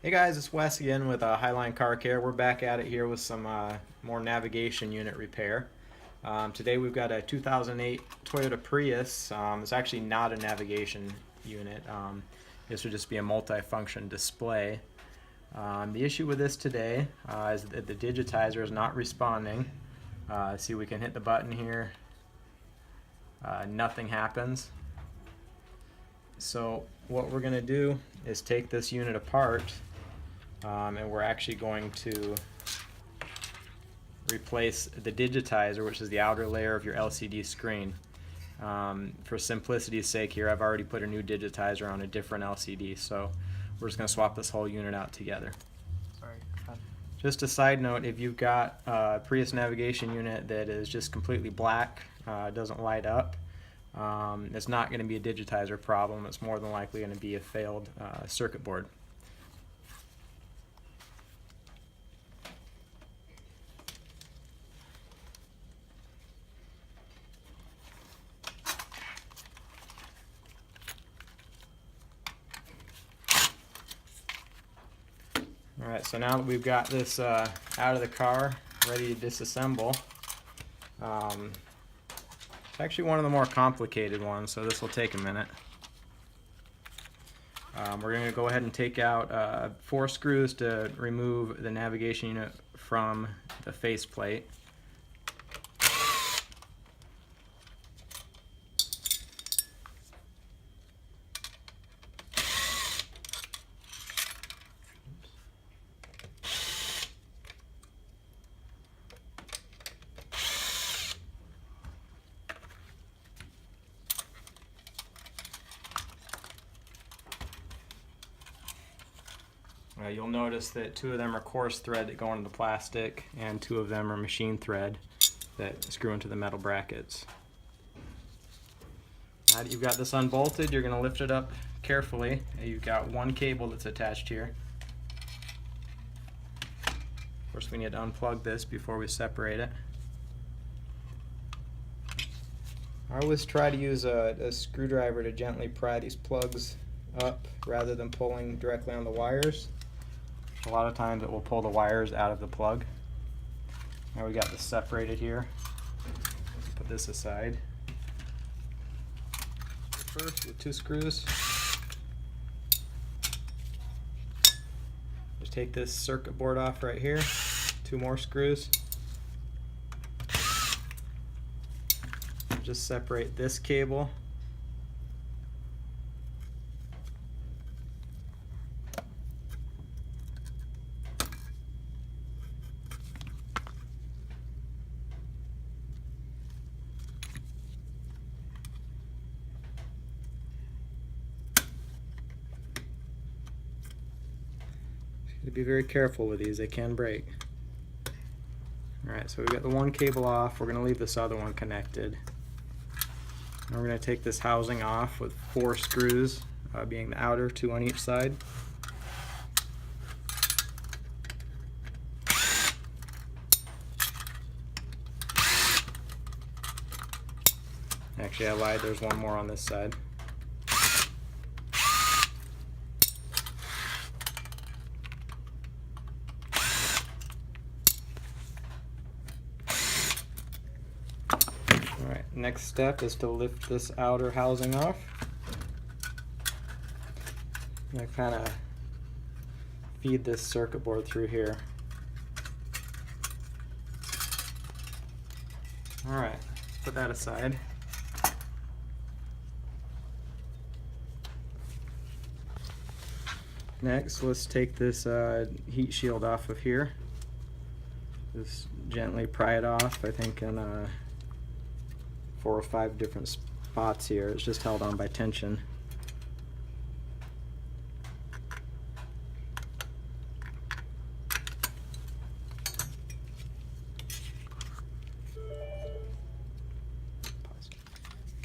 Hey guys, it's Wes again with Highline Car Care. We're back at it here with some more navigation unit repair. Today we've got a 2008 Toyota Prius. It's actually not a navigation unit. This would just be a multi-function display. The issue with this today is that the Digitizer is not responding. See, we can hit the button here. Nothing happens. So what we're going to do is take this unit apart. And we're actually going to replace the Digitizer, which is the outer layer of your LCD screen. For simplicity's sake here, I've already put a new Digitizer on a different LCD, so we're just going to swap this whole unit out together. Sorry. Just a side note, if you've got a Prius navigation unit that is just completely black, doesn't light up, it's not going to be a Digitizer problem. It's more than likely going to be a failed circuit board. Alright, so now that we've got this out of the car, ready to disassemble, it's actually one of the more complicated ones, so this will take a minute. We're going to go ahead and take out 4 screws to remove the navigation unit from the faceplate. You'll notice that 2 of them are coarse thread that go into the plastic, and 2 of them are machine thread that screw into the metal brackets. Now that you've got this unbolted, you're going to lift it up carefully. You've got 1 cable that's attached here. Of course, we need to unplug this before we separate it. I always try to use a screwdriver to gently pry these plugs up rather than pulling directly on the wires. A lot of times it will pull the wires out of the plug. Now we got this separated here. Put this aside. First with 2 screws. Just take this circuit board off right here. 2 more screws. Just separate this cable. To be very careful with these, they can break. Alright, so we've got the 1 cable off. We're going to leave this other one connected. Now we're going to take this housing off with 4 screws, being the outer, 2 on each side. Actually, I lied, there's 1 more on this side. Alright, next step is to lift this outer housing off. And I kind of feed this circuit board through here. Alright, put that aside. Next, let's take this heat shield off of here. Just gently pry it off, I think in 4 or 5 different spots here. It's just held on by tension.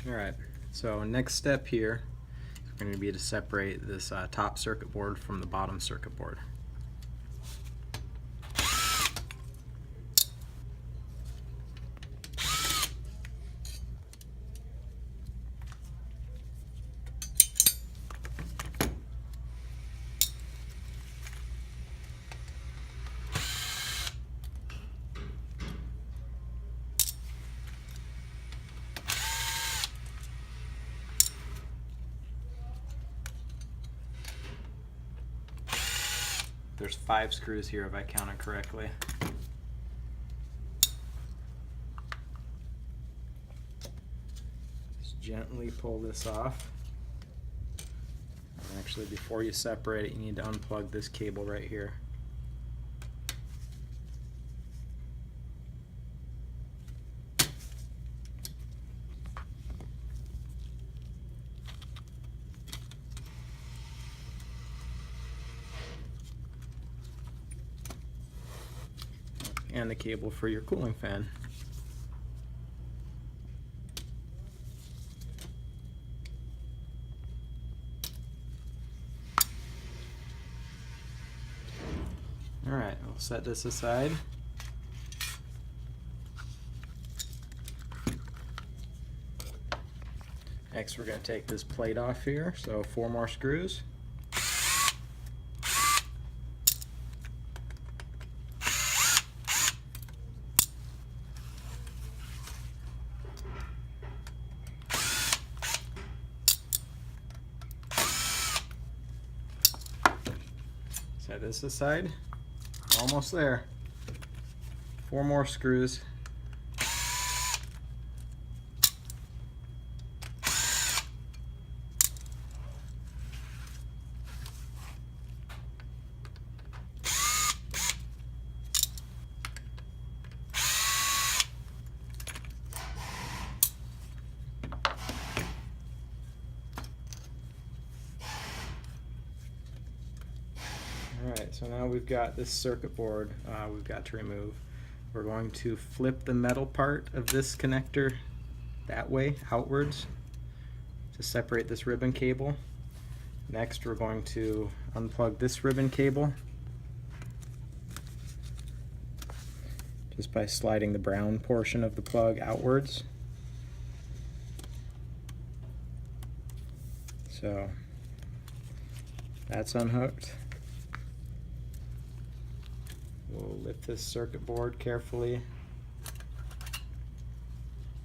Alright, so next step here is going to be to separate this top circuit board from the bottom circuit board. There's 5 screws here if I counted correctly. Just gently pull this off. And actually, before you separate it, you need to unplug this cable right here. And the cable for your cooling fan. Alright, we'll set this aside. Next we're going to take this plate off here, so 4 more screws. Set this aside. Almost there. 4 more screws. Alright, so now we've got this circuit board we've got to remove. We're going to flip the metal part of this connector that way, outwards, to separate this ribbon cable. Next we're going to unplug this ribbon cable just by sliding the brown portion of the plug outwards. So that's unhooked. We'll lift this circuit board carefully,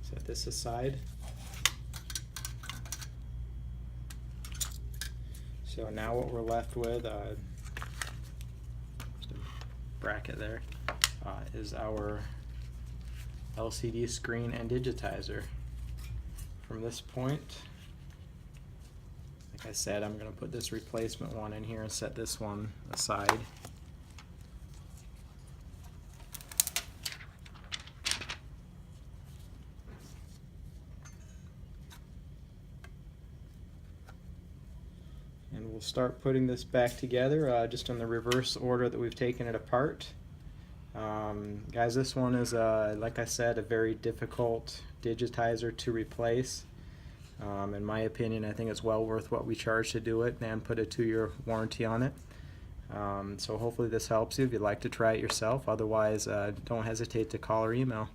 set this aside. So now what we're left with, just a bracket there, is our LCD screen and digitizer. From this point, like I said, I'm going to put this replacement one in here and set this one aside. And we'll start putting this back together just in the reverse order that we've taken it apart. Guys, this one is, like I said, a very difficult digitizer to replace. In my opinion, I think it's well worth what we charge to do it and put a 2-year warranty on it. So hopefully this helps you if you'd like to try it yourself. Otherwise, don't hesitate to call or email.